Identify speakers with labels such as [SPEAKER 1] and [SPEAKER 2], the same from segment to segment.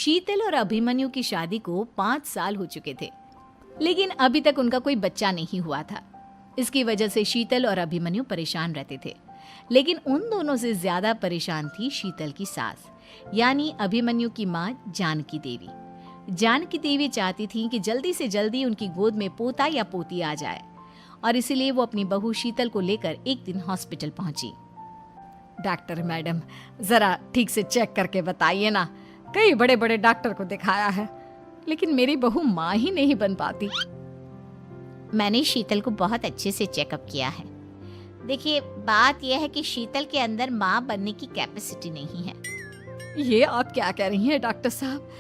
[SPEAKER 1] शीतल और अभिमन्यु की शादी को 5 साल हो चुके थे, लेकिन अभी तक उनका कोई बच्चा नहीं हुआ था। इसकी वजह से शीतल और अभिमन्यु परेशान रहते थे, लेकिन उन दोनों से ज्यादा परेशान थी शीतल की सास, यानी अभिमन्यु की माँ जानकी देवी। जानकी देवी चाहती थी कि जल्दी से जल्दी उनकी गोद में पोता या पोती आ जाए, और इसीलिए वो अपनी बहू शीतल को लेकर एक दिन हॉस्पिटल पहुंची।
[SPEAKER 2] डॉक्टर मैडम, जरा ठीक से चेक करके बताइए ना। कई बड़े बड़े डॉक्टर को दिखाया है, लेकिन मेरी बहू माँ ही नहीं बन पाती।
[SPEAKER 3] मैंने शीतल को बहुत अच्छे से चेकअप किया है। देखिए, बात यह है कि शीतल के अंदर माँ बनने की कैपेसिटी नहीं है।
[SPEAKER 2] ये आप क्या कह रही हैं डॉक्टर साहब?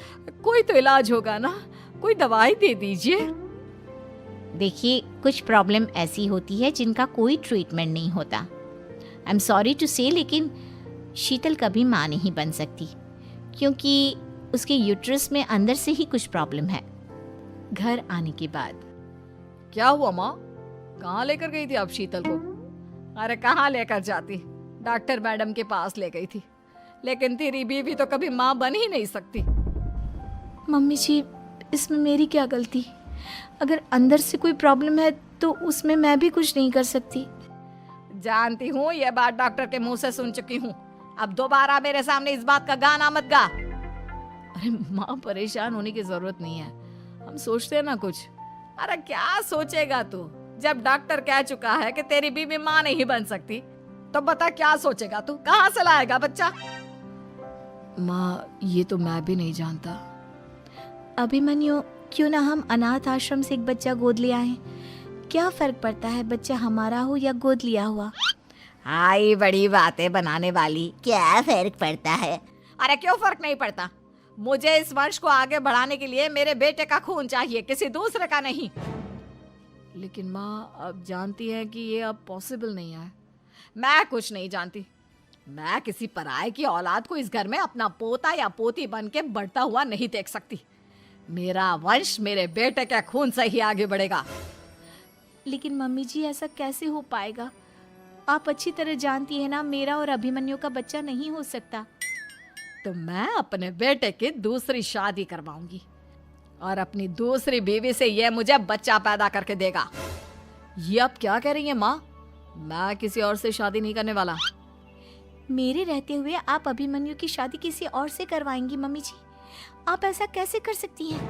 [SPEAKER 2] कोई तो इलाज होगा ना, कोई दवाई दे दीजिए।
[SPEAKER 3] देखिए, कुछ प्रॉब्लम ऐसी होती है जिनका कोई ट्रीटमेंट नहीं होता। आई एम सॉरी टू से, लेकिन शीतल कभी माँ नहीं बन सकती, क्योंकि उसके यूट्रस में अंदर से ही कुछ प्रॉब्लम है।
[SPEAKER 1] घर आने के बाद
[SPEAKER 2] क्या हुआ माँ? कहाँ लेकर गई थी आप शीतल को? अरे कहाँ लेकर जाती, डॉक्टर मैडम के पास ले गई थी, लेकिन तेरी बीवी तो कभी माँ बन ही नहीं सकती।
[SPEAKER 1] मम्मी जी, इसमें मेरी क्या गलती? अगर अंदर से कोई प्रॉब्लम है तो उसमें मैं भी कुछ नहीं कर सकती।
[SPEAKER 2] जानती हूँ, ये बात डॉक्टर के मुंह से सुन चुकी हूँ। अब दोबारा मेरे सामने इस बात का गाना मत गा।
[SPEAKER 1] अरे माँ, परेशान होने की जरूरत नहीं है, हम सोचते हैं ना कुछ।
[SPEAKER 2] अरे क्या सोचेगा तू? जब डॉक्टर कह चुका है कि तेरी बीवी माँ नहीं बन सकती, तो बता क्या सोचेगा तू? कहाँ से लाएगा बच्चा?
[SPEAKER 1] माँ, ये तो मैं भी नहीं जानता। अभिमन्यु, क्यों ना हम अनाथ आश्रम से एक बच्चा गोद ले आए? क्या फर्क पड़ता है बच्चा हमारा हो या गोद लिया हुआ?
[SPEAKER 2] आई बड़ी बातें बनाने वाली।
[SPEAKER 3] क्या फर्क पड़ता है?
[SPEAKER 2] अरे क्यों फर्क नहीं पड़ता? मुझे इस वंश को आगे बढ़ाने के लिए मेरे बेटे का खून चाहिए, किसी दूसरे का नहीं।
[SPEAKER 1] लेकिन माँ, आप जानती हैं कि ये अब पॉसिबल नहीं है।
[SPEAKER 2] मैं कुछ नहीं जानती। मैं किसी पराये की औलाद को इस घर में अपना पोता या पोती बन के बढ़ता हुआ नहीं देख सकती। मेरा वंश मेरे बेटे के खून से ही आगे बढ़ेगा।
[SPEAKER 1] लेकिन मम्मी जी, ऐसा कैसे हो पाएगा? आप अच्छी तरह जानती है ना, मेरा और अभिमन्यु का बच्चा नहीं हो सकता।
[SPEAKER 2] तो मैं अपने बेटे की दूसरी शादी करवाऊंगी, और अपनी दूसरी बीवी से ये मुझे बच्चा पैदा करके देगा।
[SPEAKER 1] ये आप क्या कह रही हैं माँ? मैं किसी और से शादी नहीं करने वाला। मेरे रहते हुए आप अभिमन्यु की शादी किसी और से करवाएंगी? मम्मी जी, आप ऐसा कैसे कर सकती हैं?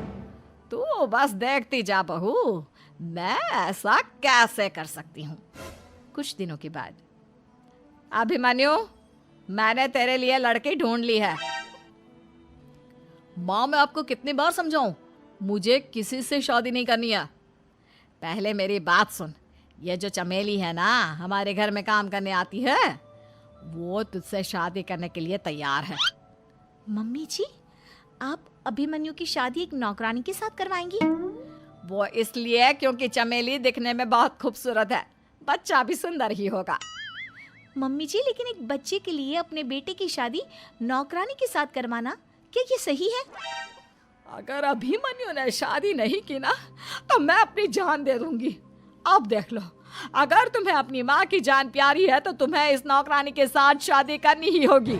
[SPEAKER 2] तू बस देखती जा बहू, मैं ऐसा कैसे कर सकती हूँ।
[SPEAKER 1] कुछ दिनों के बाद,
[SPEAKER 2] अभिमन्यु, मैंने तेरे लिए लड़की ढूंढ ली है।
[SPEAKER 1] माँ, मैं आपको कितनी बार समझाऊं, मुझे किसी से शादी नहीं करनी है।
[SPEAKER 2] पहले मेरी बात सुन। ये जो चमेली है ना, हमारे घर में काम करने आती है, वो तुझसे शादी करने के लिए तैयार है।
[SPEAKER 1] मम्मी जी, आप अभिमन्यु की शादी एक नौकरानी के साथ करवाएंगी?
[SPEAKER 2] वो इसलिए क्योंकि चमेली दिखने में बहुत खूबसूरत है, बच्चा भी सुंदर ही होगा।
[SPEAKER 1] मम्मी जी, लेकिन एक बच्चे के लिए अपने बेटे की शादी नौकरानी के साथ करवाना, क्या ये सही है?
[SPEAKER 2] अगर अभिमन्यु ने शादी नहीं की ना, तो मैं अपनी जान दे दूंगी। अब देख लो, अगर तुम्हें अपनी माँ की जान प्यारी है तो तुम्हें इस नौकरानी के साथ शादी करनी ही होगी।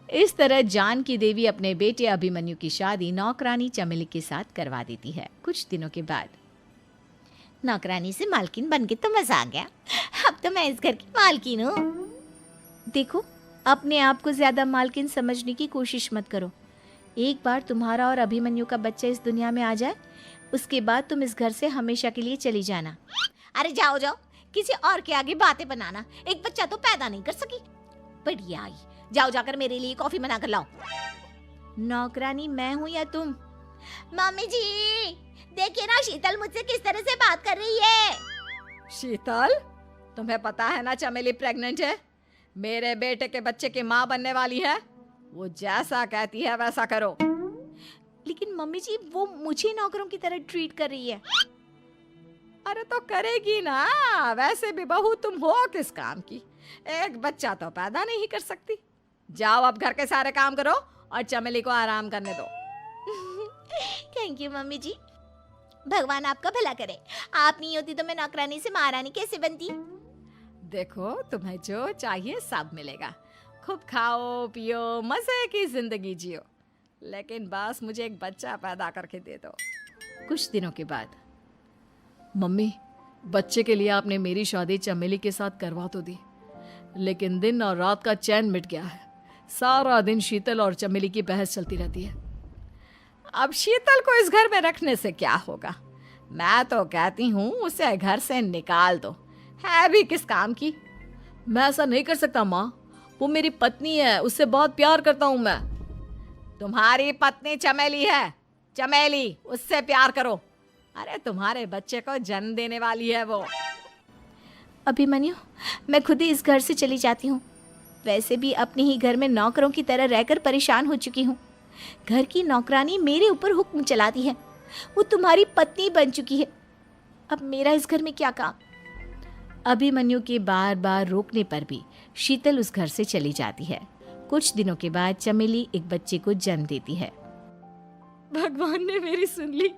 [SPEAKER 1] इस तरह जानकी देवी अपने बेटे अभिमन्यु की शादी नौकरानी चमेली के साथ करवा देती है। कुछ दिनों के बाद,
[SPEAKER 3] नौकरानी से मालकिन बन के तो मजा आ गया। अब तो मैं इस घर की मालकिन हूँ।
[SPEAKER 1] देखो, अपने आप को ज्यादा मालकिन समझने की कोशिश मत करो। एक बार तुम्हारा और अभिमन्यु का बच्चा इस दुनिया में आ जाए, उसके बाद तुम इस घर से हमेशा के लिए चली जाना।
[SPEAKER 3] अरे जाओ जाओ, किसी और के आगे बातें बनाना। एक बच्चा तो पैदा नहीं कर सकी, बढ़िया आई। जाओ जाकर मेरे लिए कॉफी बना कर लाओ।
[SPEAKER 1] नौकरानी मैं हूँ या तुम?
[SPEAKER 3] मम्मी जी, देखिए ना शीतल मुझसे किस तरह से बात कर रही है।
[SPEAKER 2] शीतल, तुम्हें पता है ना चमेली प्रेग्नेंट है, मेरे बेटे के बच्चे की माँ बनने वाली है। वो जैसा कहती है वैसा करो।
[SPEAKER 1] लेकिन मम्मी जी, वो मुझे नौकरों की तरह ट्रीट कर रही है।
[SPEAKER 2] अरे तो करेगी ना, वैसे भी बहू तुम हो किस काम की? एक बच्चा तो पैदा नहीं कर सकती। जाओ अब घर के सारे काम करो और चमेली को आराम करने दो।
[SPEAKER 3] थैंक यू मम्मी जी, भगवान आपका भला करे। आप नहीं होती तो मैं नौकरानी से महारानी कैसे बनती।
[SPEAKER 2] देखो, तुम्हें जो चाहिए सब मिलेगा। खूब खाओ पियो, मजे की जिंदगी जियो। लेकिन बस मुझे एक बच्चा पैदा करके दे दो।
[SPEAKER 1] कुछ दिनों के बाद, मम्मी, बच्चे के लिए आपने मेरी शादी चमेली के साथ करवा तो दी, लेकिन दिन और रात का चैन मिट गया है। सारा दिन शीतल और चमेली की बहस चलती रहती है।
[SPEAKER 2] अब शीतल को इस घर में रखने से क्या होगा? मैं तो कहती हूँ उसे घर से निकाल दो, है भी किस काम की।
[SPEAKER 1] मैं ऐसा नहीं कर सकता माँ, वो मेरी पत्नी है, उससे बहुत प्यार करता हूँ मैं।
[SPEAKER 2] तुम्हारी पत्नी चमेली है, चमेली, उससे प्यार करो। अरे तुम्हारे बच्चे को जन्म देने वाली है वो।
[SPEAKER 3] अभिमन्यु, मैं खुद ही इस घर से चली जाती हूँ। वैसे भी अपने ही घर में नौकरों की तरह रहकर परेशान हो चुकी हूँ। घर की नौकरानी मेरे ऊपर हुक्म चलाती है, वो तुम्हारी पत्नी बन चुकी है। अब मेरा इस घर में क्या काम? अभिमन्यु के बार बार रोकने पर भी शीतल उस घर से चली जाती है। कुछ दिनों के बाद चमेली एक बच्चे को जन्म देती है।
[SPEAKER 2] भगवान ने मेरी सुन ली,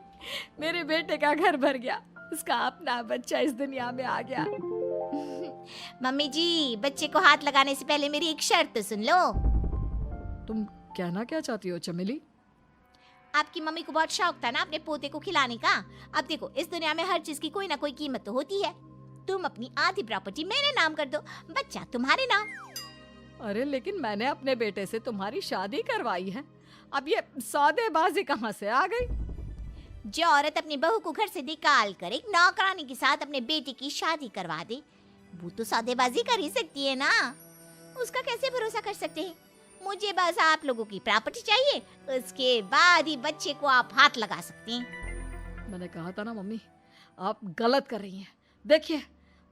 [SPEAKER 2] मेरे बेटे का घर भर गया, उसका अपना बच्चा इस दुनिया में आ गया।
[SPEAKER 3] मम्मी जी, बच्चे को हाथ लगाने से पहले मेरी एक शर्त तो सुन लो।
[SPEAKER 1] तुम कहना क्या चाहती हो चमेली?
[SPEAKER 3] आपकी मम्मी को बहुत शौक था ना अपने पोते को खिलाने का। अब देखो, इस दुनिया में हर चीज की कोई ना कोई कीमत तो होती है। तुम अपनी आधी प्रॉपर्टी मेरे नाम कर दो, बच्चा तुम्हारे नाम।
[SPEAKER 2] अरे लेकिन मैंने अपने बेटे से तुम्हारी शादी करवाई है, अब ये सौदेबाजी कहाँ से आ गई?
[SPEAKER 3] जो औरत अपनी बहू को घर से निकाल कर एक नौकरानी के साथ अपने बेटे की शादी करवा दे, वो तो सौदेबाजी कर ही सकती है ना। उसका कैसे भरोसा कर सकते हैं? मुझे बस आप लोगों की प्रॉपर्टी चाहिए, उसके बाद ही बच्चे को आप हाथ लगा सकते हैं।
[SPEAKER 1] मैंने कहा था ना मम्मी, आप गलत कर रही हैं। देखिए,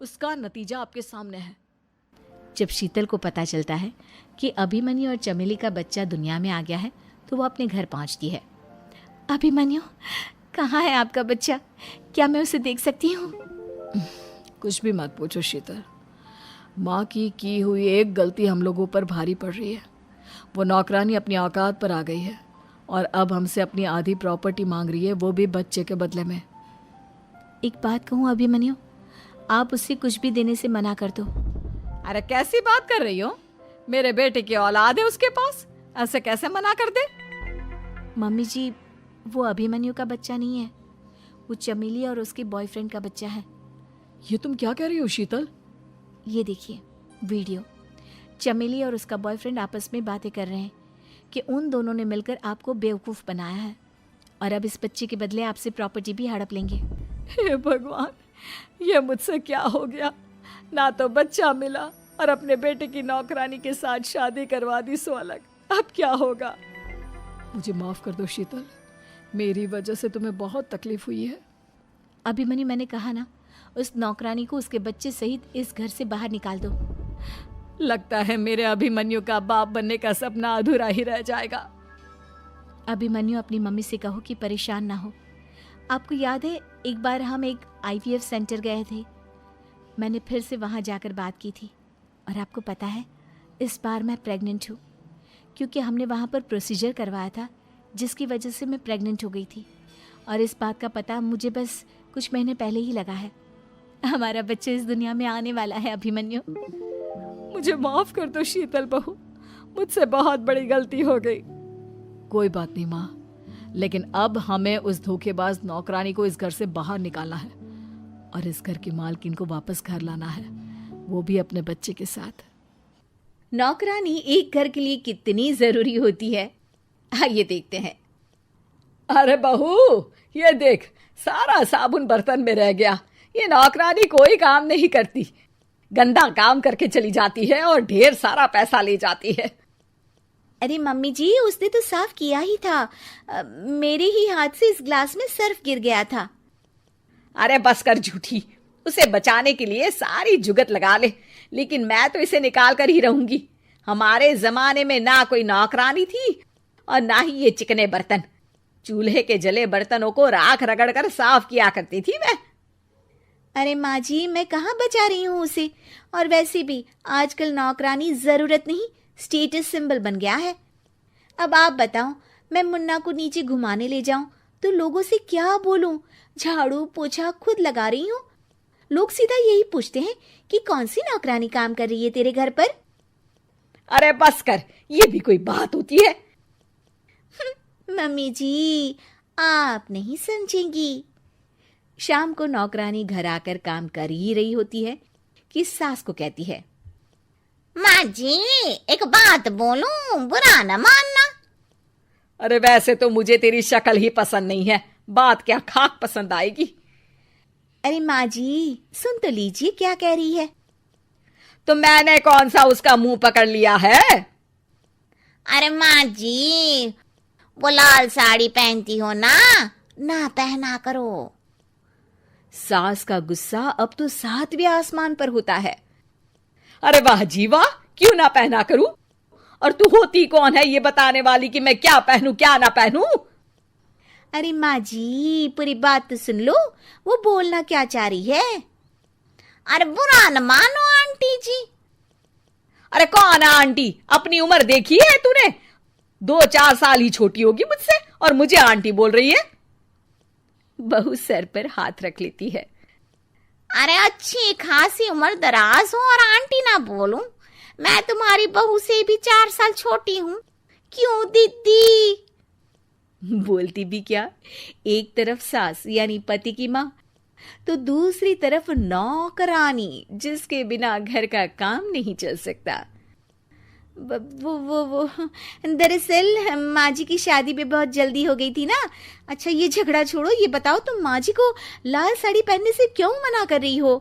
[SPEAKER 1] उसका नतीजा आपके सामने है। जब शीतल को पता चलता है कि अभिमन्यु और चमेली का बच्चा दुनिया में आ गया है, तो वो अपने घर पहुंचती है। अभिमन्यु, कहाँ है आपका बच्चा? क्या मैं उसे देख सकती हूँ? कुछ भी मत पूछो शीतल, माँ की हुई एक गलती हम लोगों पर भारी पड़ रही है। वो नौकरानी अपनी औकात पर आ गई है और अब हमसे अपनी आधी प्रॉपर्टी मांग रही है, वो भी बच्चे के बदले में। एक बात कहूँ अभिमन्यु, आप उससे कुछ भी देने से मना कर दो।
[SPEAKER 2] अरे कैसी बात कर रही हो? मेरे बेटे की औलाद है उसके पास, ऐसे कैसे मना कर दे?
[SPEAKER 3] मम्मी जी, वो अभिमन्यु का बच्चा नहीं है, वो चमेली और उसके बॉयफ्रेंड का बच्चा है।
[SPEAKER 1] ये तुम क्या कह रही हो शीतल?
[SPEAKER 3] ये देखिए वीडियो। चमेली और उसका बॉयफ्रेंड आपस में बातें कर रहे हैं कि उन दोनों ने मिलकर आपको बेवकूफ़ बनाया है और अब इस बच्चे के बदले आपसे प्रॉपर्टी भी हड़प लेंगे।
[SPEAKER 2] हे भगवान, ये मुझसे क्या हो गया? ना तो बच्चा मिला और अपने बेटे की नौकरानी के साथ शादी करवा दी सो अलग। अब क्या होगा?
[SPEAKER 1] मुझे माफ़ कर दो शीतल, मेरी वजह से तुम्हें बहुत तकलीफ हुई है।
[SPEAKER 3] अभिमन्यु, मैंने कहा ना, उस नौकरानी को उसके बच्चे सहित इस घर से बाहर निकाल दो।
[SPEAKER 2] लगता है मेरे अभिमन्यु का बाप बनने का सपना अधूरा ही रह जाएगा।
[SPEAKER 3] अभिमन्यु, अपनी मम्मी से कहो कि परेशान ना हो। आपको याद है, एक बार हम एक IVF सेंटर गए थे, मैंने फिर से वहाँ जाकर बात की थी और आपको पता है, इस बार मैं प्रेग्नेंट हूँ, क्योंकि हमने वहाँ पर प्रोसीजर करवाया था जिसकी वजह से मैं प्रेग्नेंट हो गई थी और इस बात का पता मुझे बस कुछ महीने पहले ही लगा है। हमारा बच्चा इस दुनिया में आने वाला है अभिमन्यु।
[SPEAKER 2] मुझे माफ कर दो शीतल बहू, मुझसे बहुत बड़ी गलती हो गई।
[SPEAKER 1] कोई बात नहीं माँ, लेकिन अब हमें उस धोखेबाज नौकरानी को इस घर से बाहर निकालना है और इस घर की मालकिन को वापस घर लाना है, वो भी अपने बच्चे के साथ।
[SPEAKER 3] नौकरानी एक घर के लिए कितनी जरूरी होती है, आइए देखते हैं।
[SPEAKER 2] अरे बहू, ये देख, सारा साबुन बर्तन में रह गया। ये नौकरानी कोई काम नहीं करती, गंदा काम करके चली जाती है और ढेर सारा पैसा ले जाती है।
[SPEAKER 3] अरे मम्मी जी, उसने तो साफ किया ही था, मेरे ही हाथ से इस ग्लास में सर्फ गिर गया था।
[SPEAKER 2] अरे बस कर झूठी, उसे बचाने के लिए सारी जुगत लगा ले, लेकिन मैं तो इसे निकाल कर ही रहूंगी। हमारे जमाने में ना कोई नौकरानी थी और ना ही ये चिकने बर्तन। चूल्हे के जले बर्तनों को राख रगड़ कर साफ किया करती थी मैं।
[SPEAKER 3] अरे माँ जी, मैं कहाँ बचा रही हूँ उसे, और वैसे भी आजकल नौकरानी जरूरत नहीं, स्टेटस सिंबल बन गया है। अब आप बताओ, मैं मुन्ना को नीचे घुमाने ले जाऊं तो लोगों से क्या बोलूं? झाड़ू पोछा खुद लगा रही हूँ, लोग सीधा यही पूछते हैं कि कौन सी नौकरानी काम कर रही है तेरे घर पर।
[SPEAKER 2] अरे बस कर, ये भी कोई बात होती है?
[SPEAKER 3] मम्मी जी, आप नहीं समझेंगी।
[SPEAKER 1] शाम को नौकरानी घर आकर काम कर ही रही होती है कि सास को कहती है,
[SPEAKER 3] माँ जी, एक बात बोलूं, बुरा न मानना।
[SPEAKER 2] अरे वैसे तो मुझे तेरी शक्ल ही पसंद नहीं है, बात क्या खाक पसंद आएगी।
[SPEAKER 1] अरे माँ जी, सुन तो लीजिए क्या कह रही है।
[SPEAKER 2] तो मैंने कौन सा उसका मुंह पकड़ लिया है?
[SPEAKER 3] अरे माँ जी, वो लाल साड़ी पहनती हो ना पहना करो।
[SPEAKER 1] सास का गुस्सा अब तो 7वें आसमान पर होता है।
[SPEAKER 2] अरे वाह जी वाह, क्यों ना पहना करूं? और तू होती कौन है ये बताने वाली कि मैं क्या पहनूं क्या ना पहनूं?
[SPEAKER 1] अरे माँ जी, पूरी बात तो सुन लो, वो बोलना क्या चाह रही है।
[SPEAKER 3] अरे बुरा न मानो आंटी जी।
[SPEAKER 2] अरे कौन है आंटी? अपनी उम्र देखी है तूने? 2-4 साल ही छोटी होगी मुझसे और मुझे आंटी बोल रही है।
[SPEAKER 1] बहू सर पर हाथ रख लेती है।
[SPEAKER 3] अरे अच्छी खासी उम्र दराज हो और आंटी ना बोलूं? मैं तुम्हारी बहू से भी 4 साल छोटी हूं। क्यों दीदी?
[SPEAKER 1] बोलती भी क्या, एक तरफ सास यानी पति की माँ, तो दूसरी तरफ नौकरानी जिसके बिना घर का काम नहीं चल सकता। वो दरअसल माँ जी की शादी में बहुत जल्दी हो गई थी ना। अच्छा ये झगड़ा छोड़ो, ये बताओ तुम माँ जी को लाल साड़ी पहनने से क्यों मना कर रही हो?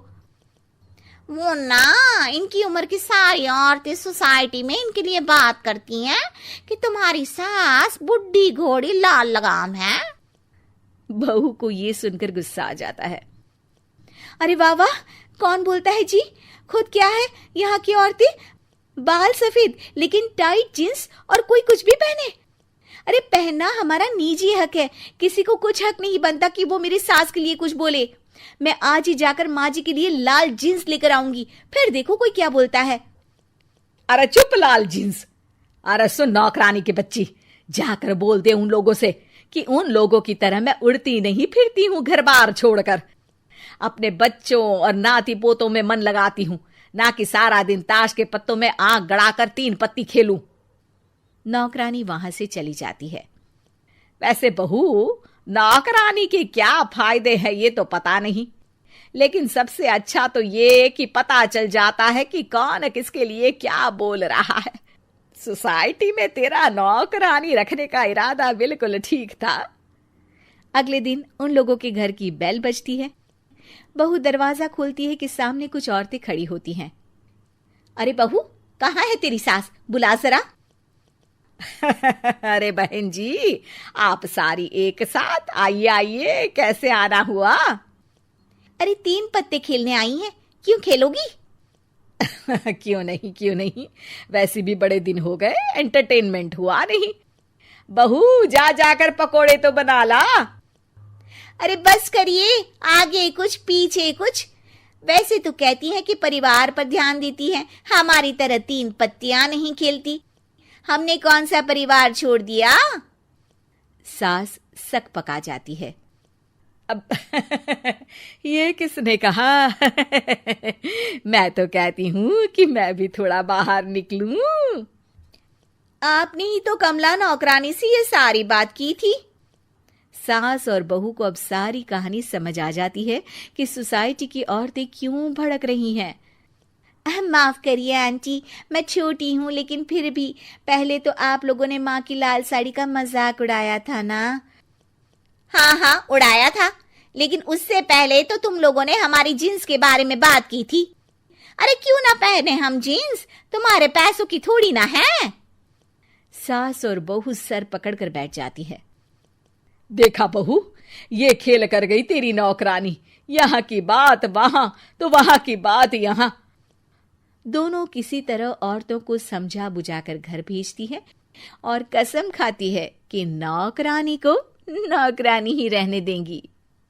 [SPEAKER 3] वो ना, इनकी उम्र की सारी औरतें सोसाइटी में इनके लिए बात करती हैं कि तुम्हारी सास बुढ़ी घोड़ी लाल लगाम है।
[SPEAKER 1] बहू को ये सुनकर गुस्सा आ जाता है। अरे वाह वाह, कौन बोलता है जी? खुद क्या है यहाँ की औरतें, बाल सफेद लेकिन टाइट जींस और कोई कुछ भी पहने। अरे पहनना हमारा निजी हक है, किसी को कुछ हक नहीं बनता कि वो मेरी सास के लिए कुछ बोले। मैं आज ही जाकर माँ जी के लिए लाल जींस लेकर आऊंगी, फिर देखो कोई क्या बोलता है।
[SPEAKER 2] अरे चुप लाल जींस। अरे सुन नौकरानी की बच्ची, जाकर बोल दे उन लोगों से कि उन लोगों की तरह मैं उड़ती नहीं फिरती हूं घर बार छोड़कर। अपने बच्चों और नाती पोतों में मन लगाती हूं, ना कि सारा दिन ताश के पत्तों में आंख गड़ाकर 3 पत्ती खेलूं।
[SPEAKER 1] नौकरानी वहां से चली जाती है।
[SPEAKER 2] वैसे बहू, नौकरानी के क्या फायदे हैं ये तो पता नहीं, लेकिन सबसे अच्छा तो ये कि पता चल जाता है कि कौन किसके लिए क्या बोल रहा है। सोसाइटी में तेरा नौकरानी रखने का इरादा बिल्कुल ठीक था।
[SPEAKER 1] अगले दिन उन लोगों के घर की बेल बजती है। बहू दरवाजा खोलती है कि सामने कुछ औरतें खड़ी होती हैं। अरे बहू, कहाँ है तेरी सास? बुला जरा।
[SPEAKER 2] अरे बहन जी, आप सारी एक साथ आइए आइए, कैसे आना हुआ?
[SPEAKER 1] अरे 3 पत्ते खेलने आई हैं, क्यों खेलोगी?
[SPEAKER 2] क्यों नहीं, वैसे भी बड़े दिन हो गए, एंटरटेनमेंट हुआ नहीं। बहू जा जाकर पकोड़े तो बना ला।
[SPEAKER 3] अरे बस करिए, आगे कुछ पीछे कुछ। वैसे तो कहती हैं कि परिवार पर ध्यान देती हैं, हमारी तरह 3 पत्तियां नहीं खेलती। हमने कौन सा परिवार छोड़ दिया?
[SPEAKER 1] सास सक पका जाती है।
[SPEAKER 2] अब ये किसने कहा? मैं तो कहती हूं कि मैं भी थोड़ा बाहर निकलूं।
[SPEAKER 3] आपने ही तो कमला नौकरानी से ये सारी बात की थी।
[SPEAKER 1] सास और बहू को अब सारी कहानी समझ आ जाती है कि सोसाइटी की औरतें क्यों भड़क रही हैं।
[SPEAKER 3] माफ करिए आंटी, मैं छोटी हूँ, लेकिन फिर भी पहले तो आप लोगों ने माँ की लाल साड़ी का मजाक उड़ाया था ना। हाँ उड़ाया था, लेकिन उससे पहले तो तुम लोगों ने हमारी जीन्स के बारे में बात की थी। अरे क्यों ना पहने हम जीन्स, तुम्हारे पैसों की थोड़ी ना है।
[SPEAKER 1] सास और बहू सर पकड़कर बैठ जाती है।
[SPEAKER 2] देखा बहू, ये खेल कर गई तेरी नौकरानी, यहाँ की बात वहां तो वहां की बात यहाँ।
[SPEAKER 1] दोनों किसी तरह औरतों को समझा बुझाकर घर भेजती है और कसम खाती है कि नौकरानी को नौकरानी ही रहने देंगी।